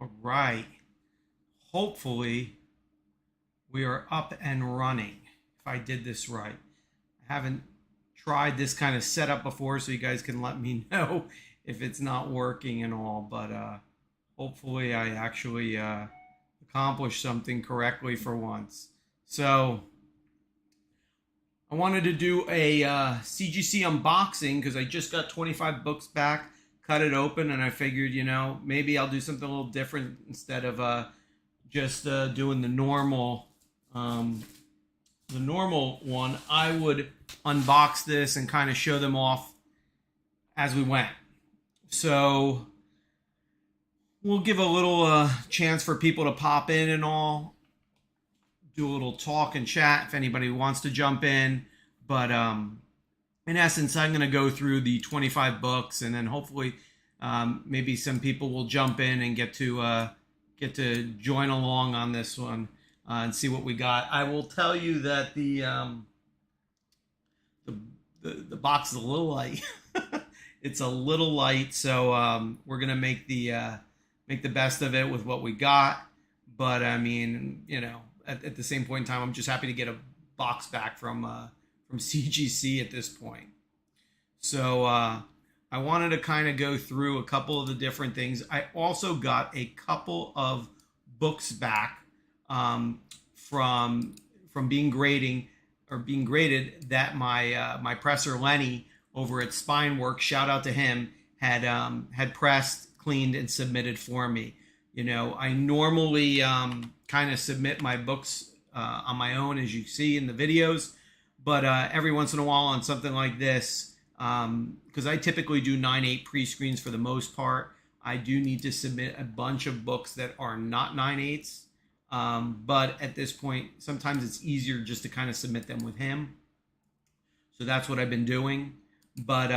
All right. Hopefully we are up and running if I did this right. I haven't tried this kind of setup before, so you guys can let me know if it's not working and all, but hopefully I actually accomplished something correctly for once. So I wanted to do a CGC unboxing because I just got 25 books back, cut it open, and I figured, maybe I'll do something a little different instead of just doing the normal one. I would unbox this and kind of show them off as we went. So we'll give a little chance for people to pop in and all, do a little talk and chat if anybody wants to jump in. But in essence, I'm going to go through the 25 books, and then hopefully maybe some people will jump in and get to join along on this one and see what we got. I will tell you that the box is a little light. It's a little light, so we're gonna make the best of it with what we got. But I mean, at the same point in time, I'm just happy to get a box back from CGC at this point. So I wanted to kind of go through a couple of the different things. I also got a couple of books back from being graded that my presser Lenny over at Spineworks, shout out to him, had pressed, cleaned, and submitted for me. I normally kind of submit my books on my own, as you see in the videos, but every once in a while on something like this, because I typically do 9/8 pre-screens for the most part, I do need to submit a bunch of books that are not 9/8. But at this point, sometimes it's easier just to kind of submit them with him. So that's what I've been doing. But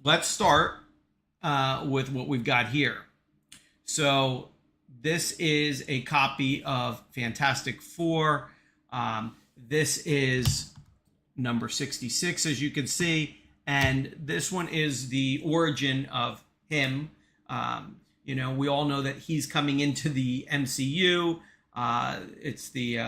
let's start with what we've got here. So this is a copy of Fantastic Four. This is number 66, as you can see. And this one is the origin of him. We all know that he's coming into the MCU. It's the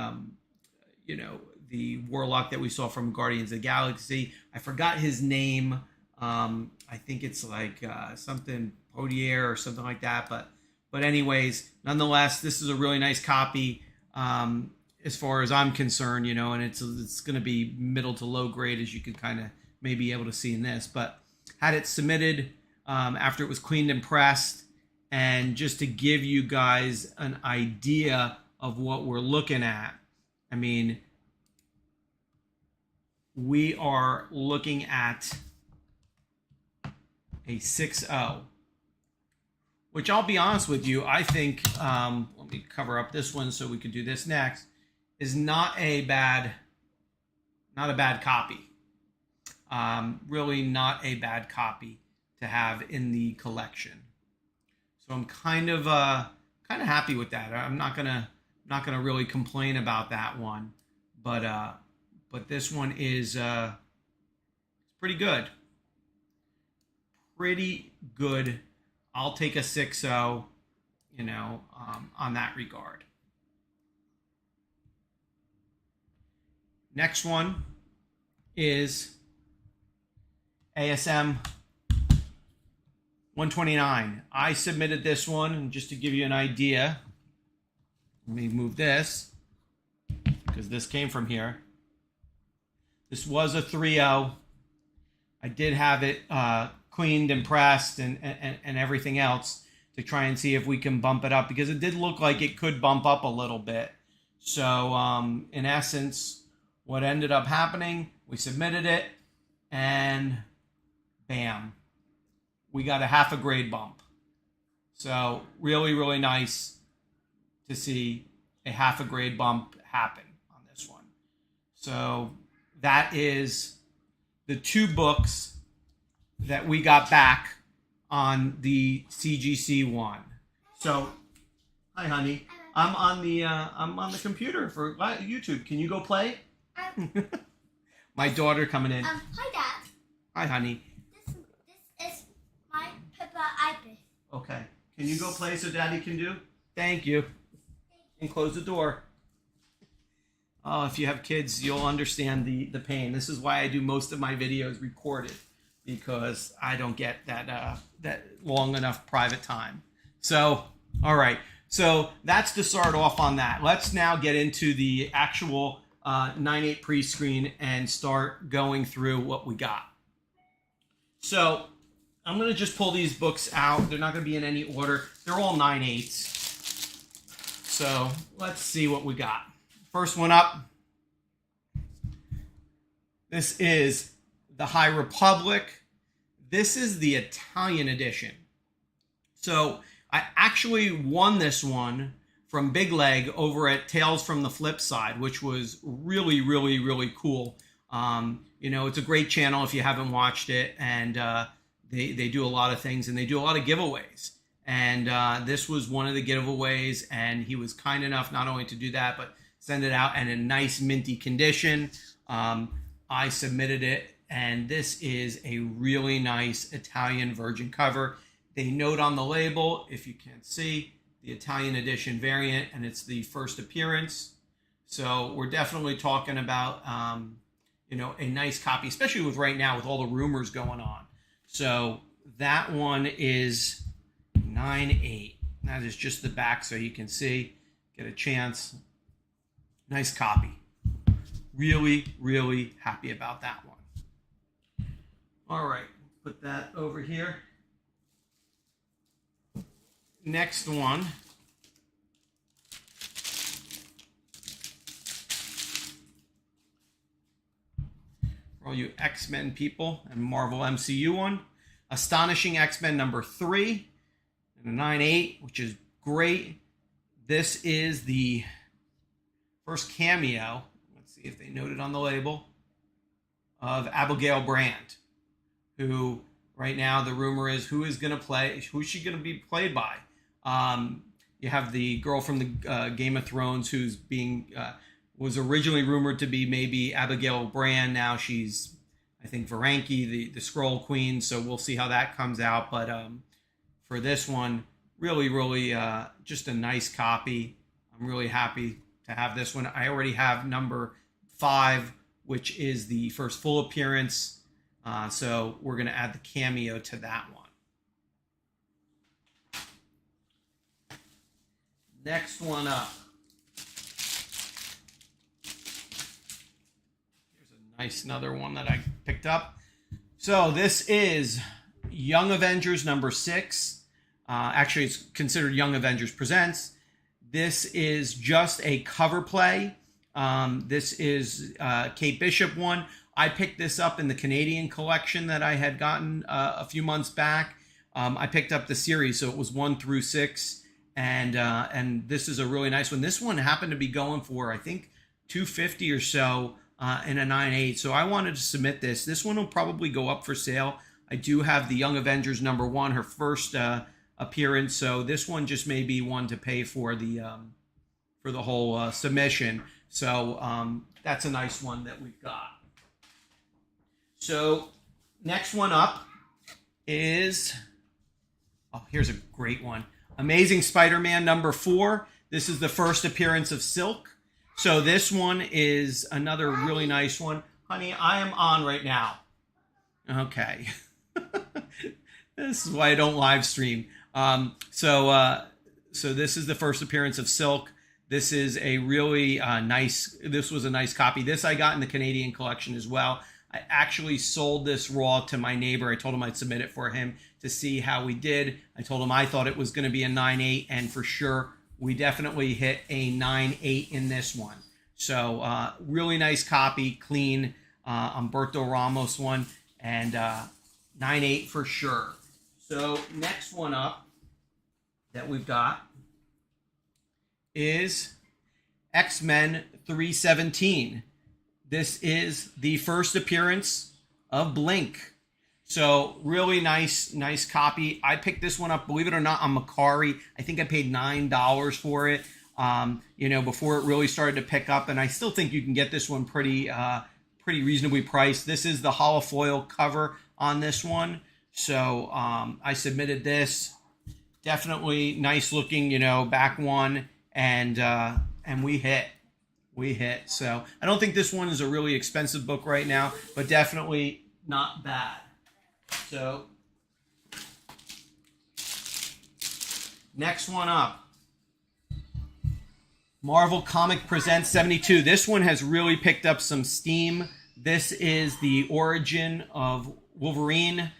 Warlock that we saw from Guardians of the Galaxy. I forgot his name. I think it's like something Podier or something like that. But anyways, nonetheless, this is a really nice copy as far as I'm concerned. And it's going to be middle to low grade, as you can kind of maybe able to see in this. But had it submitted after it was cleaned and pressed. And just to give you guys an idea of what we're looking at, I mean, we are looking at a 6.0, which I'll be honest with you, I think, let me cover up this one so we can do this next, is not a bad copy. Really not a bad copy to have in the collection. So I'm kind of happy with that. I'm not gonna really complain about that one, but this one is pretty good. Pretty good. I'll take a 6.0, on that regard. Next one is ASM 129. I submitted this one, and just to give you an idea, let me move this because this came from here. This was a 3.0. I did have it cleaned and pressed and everything else to try and see if we can bump it up, because it did look like it could bump up a little bit. So in essence, what ended up happening, we submitted it, and bam, we got a half a grade bump. So really, really nice to see a half a grade bump happen on this one. So that is the two books that we got back on the CGC one. So, hi honey, I'm on the computer for YouTube. Can you go play? My daughter coming in. Hi Dad. Hi honey. This is my Peppa iPad. Okay. Can you go play so Daddy can do? Thank you. And close the door. Oh, if you have kids, you'll understand the pain. This is why I do most of my videos recorded, because I don't get that long enough private time. So, all right. So that's to start off on that. Let's now get into the actual 9/8 pre-screen and start going through what we got. So I'm going to just pull these books out. They're not going to be in any order. They're all 9/8s. So let's see what we got. First one up. This is the High Republic. This is the Italian edition. So I actually won this one from Big Leg over at Tales from the Flip Side, which was really, really, really cool. You know, it's a great channel if you haven't watched it, and they do a lot of things, and they do a lot of giveaways. And this was one of the giveaways, and he was kind enough not only to do that, but send it out in a nice minty condition. I submitted it, and this is a really nice Italian virgin cover. They note on the label, if you can't see, the Italian edition variant, and it's the first appearance. So we're definitely talking about, you know, a nice copy, especially with right now with all the rumors going on. So that one is 9/8. That is just the back, so you can see, get a chance. Nice copy. Really, really happy about that one. All right, put that over here. Next one. For all you X-Men people and Marvel MCU one. Astonishing X-Men number 3 and a 9/8, which is great. This is the first cameo. Let's see if they noted on the label, of Abigail Brand, who right now the rumor is who's she going to be played by. You have the girl from the Game of Thrones who's being was originally rumored to be maybe Abigail Brand. Now she's, I think, Varanki, the Scroll Queen. So we'll see how that comes out. But for this one, really, really just a nice copy. I'm really happy to have this one. I already have number 5, which is the first full appearance. So we're going to add the cameo to that one. Next one up. Here's another one that I picked up. So this is Young Avengers number 6. Actually, it's considered Young Avengers Presents. This is just a cover play. This is Kate Bishop one. I picked this up in the Canadian collection that I had gotten a few months back. I picked up the series, so it was 1 through 6. And this is a really nice one. This one happened to be going for, I think, $250 or so in a 9/8. So I wanted to submit this. This one will probably go up for sale. I do have the Young Avengers number 1, her first appearance. So this one just may be one to pay for the whole submission. So that's a nice one that we've got. So next one up is, oh, here's a great one. Amazing Spider-Man number 4. This is the first appearance of Silk. So this one is another really nice one. Honey, I am on right now. Okay. This is why I don't live stream. So this is the first appearance of Silk. This is a really this was a nice copy. This I got in the Canadian collection as well. I actually sold this raw to my neighbor. I told him I'd submit it for him to see how we did. I told him I thought it was going to be a 9/8, and for sure, we definitely hit a 9/8 in this one. So really nice copy, clean Humberto Ramos one, and 9/8 for sure. So next one up that we've got is X-Men 317. This is the first appearance of Blink. So really nice copy. I picked this one up, believe it or not, on Macari. I think I paid $9 for it, you know, before it really started to pick up. And I still think you can get this one pretty reasonably priced. This is the holofoil cover on this one. So I submitted this definitely nice looking, back one, and we hit. So I don't think this one is a really expensive book right now, but definitely not bad. So next one up, Marvel Comic Presents 72. This one has really picked up some steam. This is the origin of Wolverine.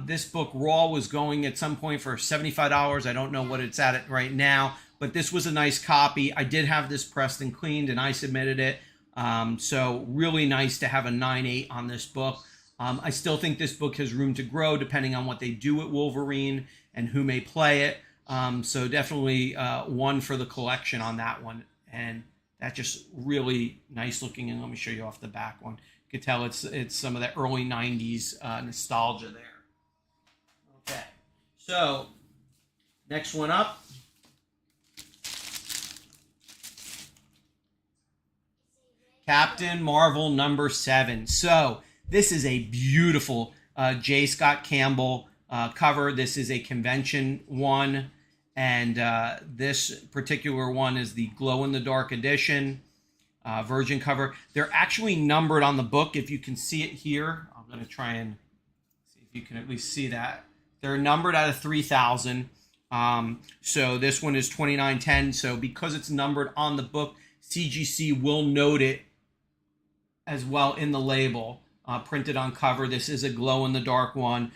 This book raw was going at some point for $75. I don't know what it's at right now, but this was a nice copy. I did have this pressed and cleaned, and I submitted it. So really nice to have a 9.8 on this book. I still think this book has room to grow depending on what they do with Wolverine and who may play it. So definitely one for the collection on that one. And that's just really nice looking. And let me show you off the back one. You can tell it's some of the early 90s nostalgia there. Okay, so next one up. Captain Marvel #7. So this is a beautiful J. Scott Campbell cover. This is a convention one, and this particular one is the glow-in-the-dark edition, virgin cover. They're actually numbered on the book. If you can see it here, I'm going to try and see if you can at least see that. They're numbered out of 3,000. So this one is 2910. So because it's numbered on the book, CGC will note it as well in the label, printed on cover. This is a glow-in-the-dark one.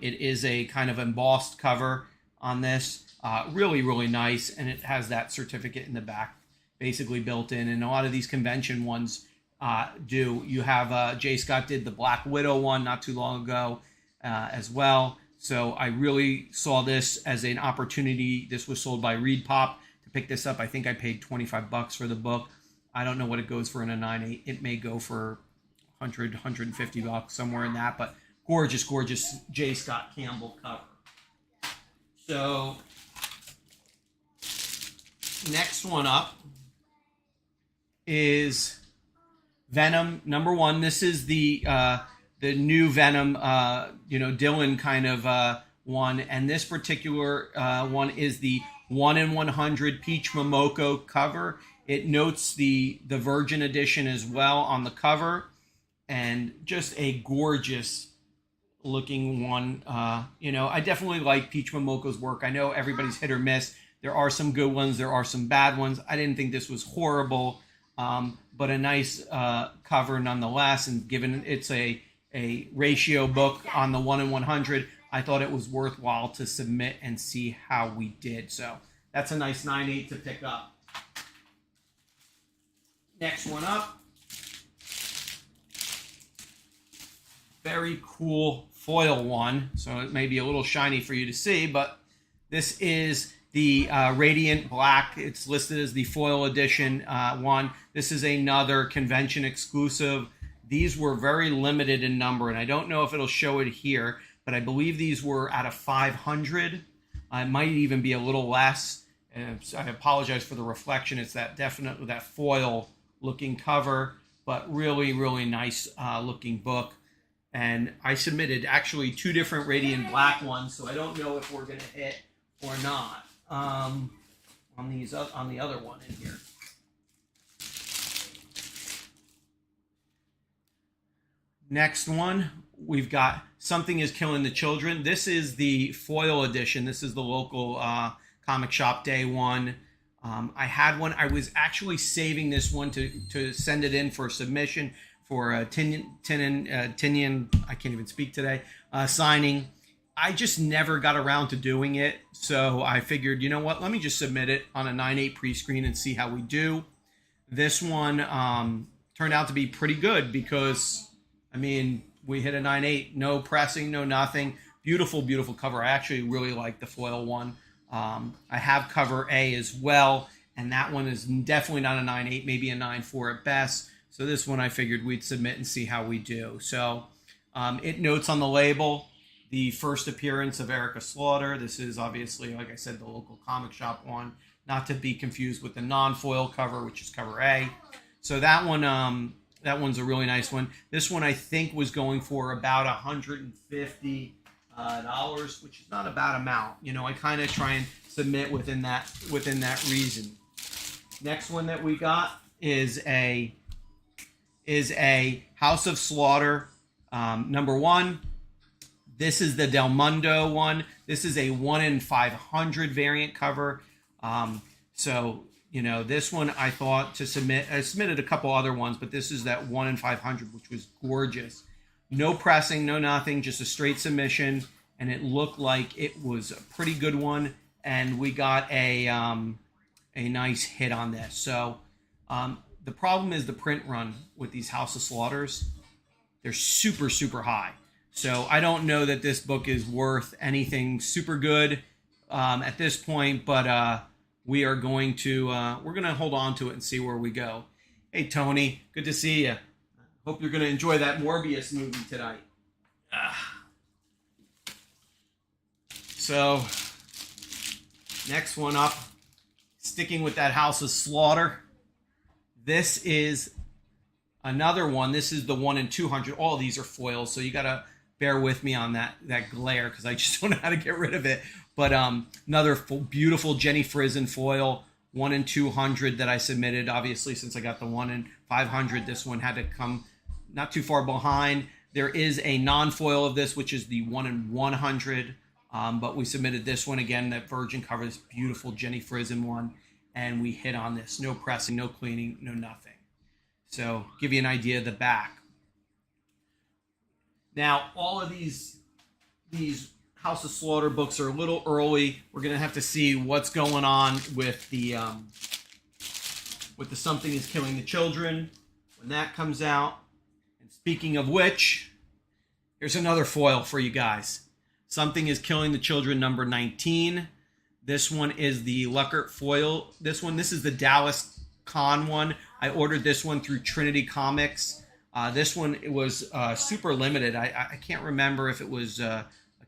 It is a kind of embossed cover on this. Really, really nice, and it has that certificate in the back basically built in, and a lot of these convention ones do. You have J. Scott did the Black Widow one not too long ago as well. So I really saw this as an opportunity. This was sold by Reed Pop. To pick this up, I think I paid $25 for the book. I don't know what it goes for in a 9.8. It may go for $100, $150, somewhere in that. But gorgeous, gorgeous J. Scott Campbell cover. So next one up is Venom #1. This is the new Venom, Dylan kind of one. And this particular one is the 1 in 100 Peach Momoko cover. It notes the Virgin edition as well on the cover, and just a gorgeous looking one. I definitely like Peach Momoko's work. I know everybody's hit or miss. There are some good ones. There are some bad ones. I didn't think this was horrible, but a nice cover nonetheless. And given it's a ratio book on the 1 in 100, I thought it was worthwhile to submit and see how we did. So that's a nice 9.8 to pick up. Next one up. Very cool foil one. So it may be a little shiny for you to see, but this is the Radiant Black. It's listed as the foil edition one. This is another convention exclusive. These were very limited in number, and I don't know if it'll show it here, but I believe these were out of 500. It might even be a little less. And I apologize for the reflection. It's that foil looking cover, but really, really nice looking book. And I submitted actually 2 different Radiant Black ones, so I don't know if we're going to hit or not on the other one in here. Next one, we've got Something is Killing the Children. This is the foil edition. This is the local comic shop day one. I had one. I was actually saving this one to send it in for submission for Tinian, I can't even speak today, signing. I just never got around to doing it, so I figured, you know what, let me just submit it on a 9.8 pre-screen and see how we do. This one turned out to be pretty good because, I mean, we hit a 9.8, no pressing, no nothing. Beautiful, beautiful cover. I actually really like the foil one. I have cover A as well, and that one is definitely not a 9.8, maybe a 9.4 at best. So this one I figured we'd submit and see how we do. So it notes on the label the first appearance of Erica Slaughter. This is obviously, like I said, the local comic shop one, not to be confused with the non-foil cover, which is cover A. So that one, that one's a really nice one. This one I think was going for about $150. dollars, which is not a bad amount. You know, I kind of try and submit within that reason. Next one that we got is a House of Slaughter #1. This is the Del Mundo one. This is a 1 in 500 variant cover. So, you know, this one I thought to submit. I submitted a couple other ones, but this is that 1 in 500, which was gorgeous. No pressing, no nothing, just a straight submission, and it looked like it was a pretty good one. And we got a nice hit on this. So the problem is the print run with these House of Slaughters. They're super, super high. So I don't know that this book is worth anything super good at this point, but we are going to we're going to hold on to it and see where we go. Hey, Tony, good to see you. Hope you're going to enjoy that Morbius movie tonight. So, next one up, sticking with that House of Slaughter. This is another one. This is the 1 in 200. All of these are foils, so you got to bear with me on that glare because I just don't know how to get rid of it. But another beautiful Jenny Frison foil, 1 in 200 that I submitted. Obviously, since I got the 1 in 500, this one had to come not too far behind. There is a non-foil of this, which is the 1 in 100. But we submitted this one again, that virgin cover, this beautiful Jenny Frison one, and we hit on this. No pressing, no cleaning, no nothing. So give you an idea of the back. Now, all of these House of Slaughter books are a little early. We're gonna have to see what's going on with the Something is Killing the Children when that comes out. And speaking of which, here's another foil for you guys. Something is Killing the Children #19. This one is the Luckert foil. This is the Dallas Con one. I ordered this one through Trinity Comics. This one, it was super limited. I can't remember if it was a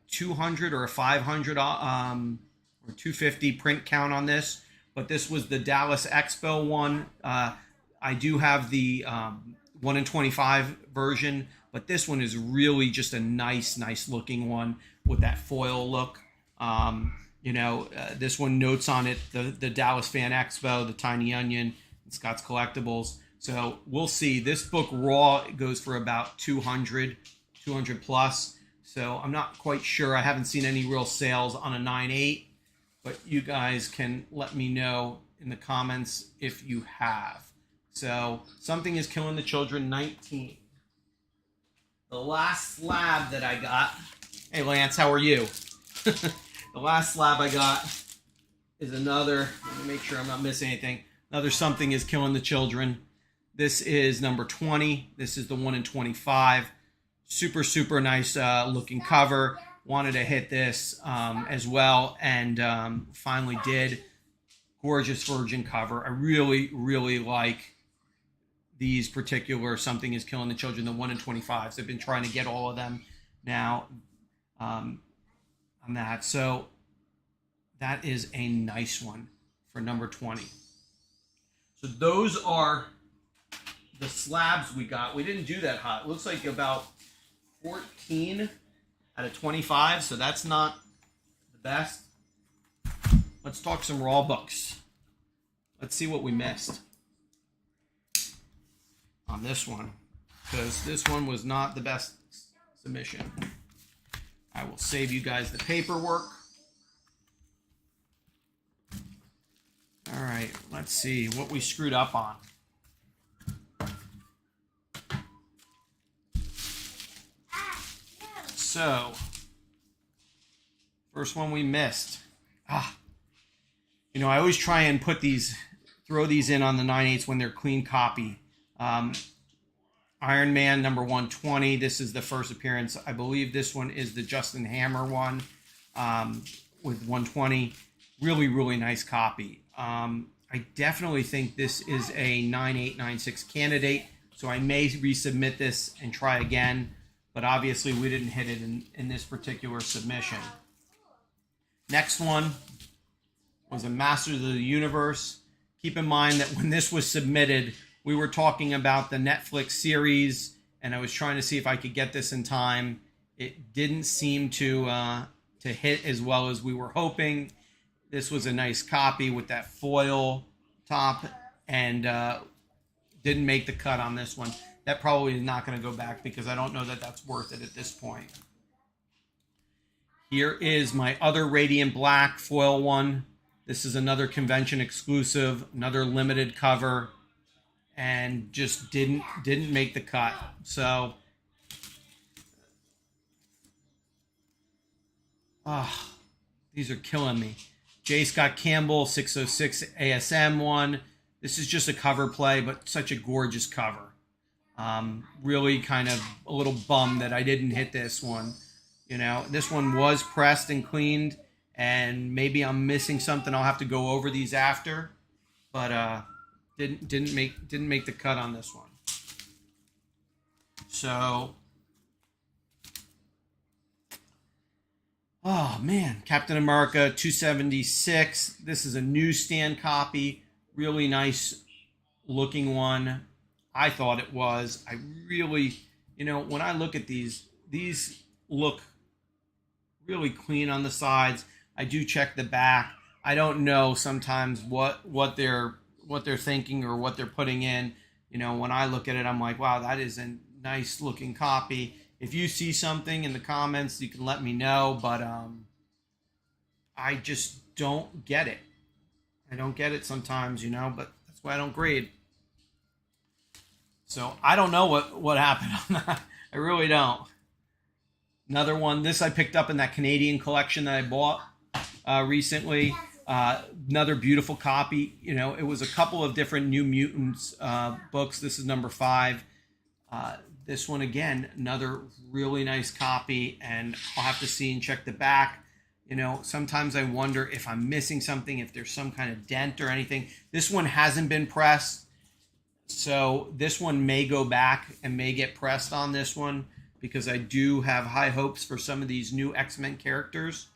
200 or a 500 or 250 print count on this, but this was the Dallas Expo one. I do have the 1 in 25 version, but this one is really just a nice looking one with that foil look. This one notes on it the Dallas Fan Expo, the Tiny Onion, and Scott's Collectibles. So we'll see. This book raw goes for about 200 plus. So I'm not quite sure. I haven't seen any real sales on a 9.8, but you guys can let me know in the comments if you have. So Something is Killing the Children 19. The last slab that I got. Hey Lance, how are you? The last slab I got is another. Let me make sure I'm not missing anything. Another Something is Killing the Children. This is number 20. This is the 1 in 25. Super, super nice looking cover. Wanted to hit this as well, and finally did. Gorgeous virgin cover. I really, really like these particular Something is Killing the Children, the 1 in 25s. I've been trying to get all of them now on that. So that is a nice one for number 20. So those are the slabs we got. We didn't do that hot. It looks like about 14 out of 25, so that's not the best. Let's talk some raw books. Let's see what we missed on this one, because this one was not the best submission. I will save you guys the paperwork. All right, let's see what we screwed up on. So, first one we missed. I always try and throw these in on the 9/8 when they're clean copy. Iron Man number 120. This is the first appearance. I believe this one is the Justin Hammer one with 120. Really, really nice copy. I definitely think this is a 9/8, 9/6 candidate, so I may resubmit this and try again. But obviously we didn't hit it in this particular submission. Next one was a Masters of the Universe. Keep in mind that when this was submitted, we were talking about the Netflix series, and I was trying to see if I could get this in time. It didn't seem to hit as well as we were hoping. This was a nice copy with that foil top, and didn't make the cut on this one. That probably is not going to go back because I don't know that that's worth it at this point. Here is my other Radiant Black foil one. This is another convention exclusive, another limited cover, and just didn't make the cut. So, these are killing me. J. Scott Campbell 606 ASM one. This is just a cover play, but such a gorgeous cover. Really kind of a little bummed that I didn't hit this one. You know, this one was pressed and cleaned, and maybe I'm missing something. I'll have to go over these after, but didn't make the cut on this one. So, oh man, Captain America 276. This is a newsstand copy, really nice looking one. I thought it was. I really, you know, when I look at these look really clean on the sides. I do check the back. I don't know sometimes what they're thinking or what they're putting in. You know, when I look at it, I'm like, wow, that is a nice looking copy. If you see something in the comments, you can let me know, but I just don't get it. I don't get it sometimes, you know, but that's why I don't grade. So I don't know what happened on that. I really don't. Another one, this I picked up in that Canadian collection that I bought recently. Another beautiful copy. You know, it was a couple of different New Mutants books. This is number 5. This one, again, another really nice copy, and I'll have to see and check the back. You know, sometimes I wonder if I'm missing something, if there's some kind of dent or anything. This one hasn't been pressed, so this one may go back and may get pressed on this one, because I do have high hopes for some of these new X-Men characters.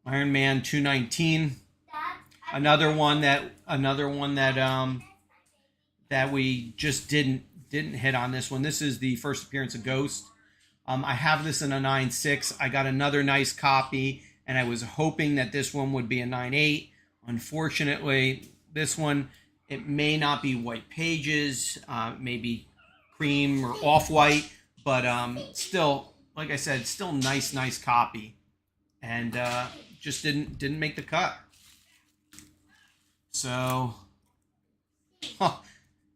Iron Man 219. Another one that we just didn't hit on this one. This is the first appearance of Ghost. I have this in a 9.6. I got another nice copy, and I was hoping that this one would be a 9.8. Unfortunately, this one, it may not be white pages, maybe cream or off-white, but still, like I said, still nice copy, and just didn't make the cut. So,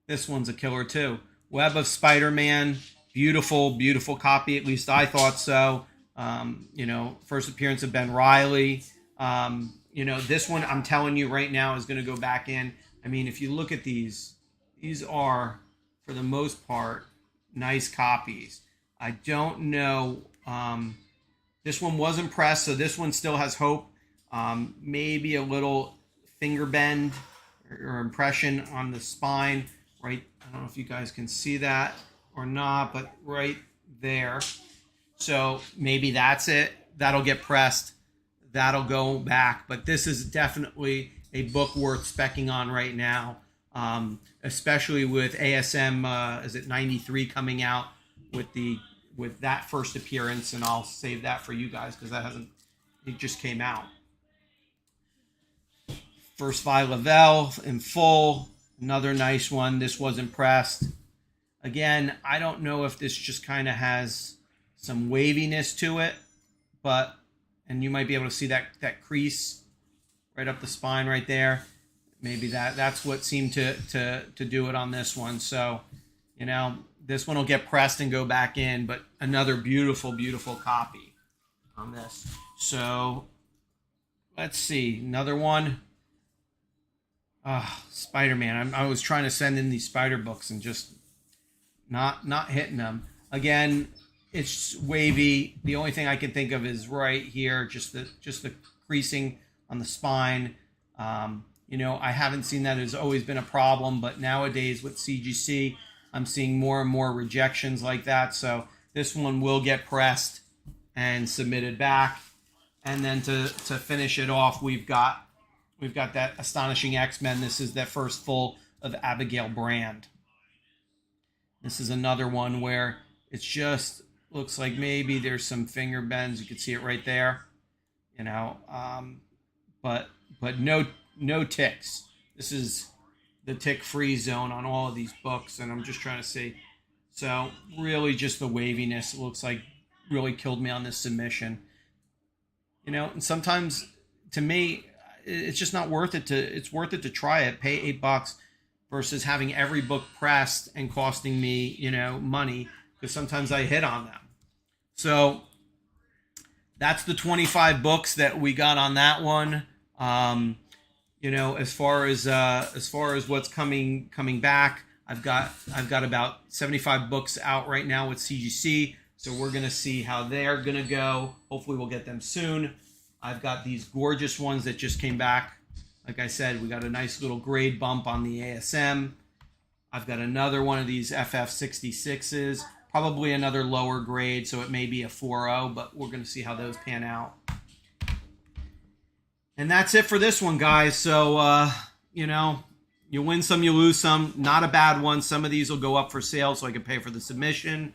this one's a killer too. Web of Spider-Man, beautiful copy. At least I thought so. You know, first appearance of Ben Reilly. You know, this one, I'm telling you right now, is going to go back in. I mean, if you look at these are, for the most part, nice copies. I don't know. This one wasn't pressed, so this one still has hope. Maybe a little finger bend or impression on the spine, right? I don't know if you guys can see that or not, but right there. So maybe that's it. That'll get pressed. That'll go back. But this is definitely a book worth specking on right now, especially with ASM, is it 93 coming out with that first appearance, and I'll save that for you guys because it just came out. First Vi Lavelle in full, another nice one. This wasn't pressed. Again, I don't know if this just kind of has some waviness to it, and you might be able to see that crease right up the spine right there. Maybe that's what seemed to do it on this one. So, you know, this one will get pressed and go back in, but another beautiful copy on this. So let's see, another one. Spider-Man. I was trying to send in these Spider books and just not hitting them. Again, it's wavy. The only thing I can think of is right here, just the creasing on the spine. You know, I haven't seen that. Has always been a problem, but nowadays with CGC, I'm seeing more and more rejections like that. So this one will get pressed and submitted back. And then to finish it off, we've got that Astonishing X-Men. This is that first full of Abigail Brand. This is another one where it's just looks like maybe there's some finger bends. You can see it right there, you know, but no ticks. This is the tick-free zone on all of these books, and I'm just trying to see. So really just the waviness, it looks like, really killed me on this submission. You know, and sometimes to me, it's just not worth it it's worth it to try it, pay $8 versus having every book pressed and costing me, you know, money, because sometimes I hit on them. So that's the 25 books that we got on that one. You know, as far as what's coming back, I've got about 75 books out right now with CGC. So we're going to see how they're going to go. Hopefully we'll get them soon. I've got these gorgeous ones that just came back. Like I said, we got a nice little grade bump on the ASM. I've got another one of these FF66s, probably another lower grade, so it may be a 4.0, but we're going to see how those pan out. And that's it for this one, guys. So, you know, you win some, you lose some. Not a bad one. Some of these will go up for sale so I can pay for the submission.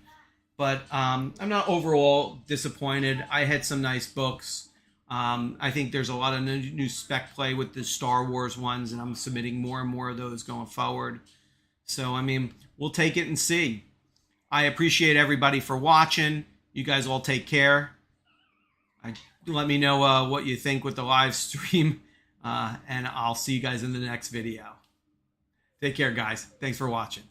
But I'm not overall disappointed. I had some nice books. I think there's a lot of new spec play with the Star Wars ones, and I'm submitting more and more of those going forward. So, I mean, we'll take it and see. I appreciate everybody for watching. You guys all take care. Let me know what you think with the live stream, and I'll see you guys in the next video. Take care, guys. Thanks for watching.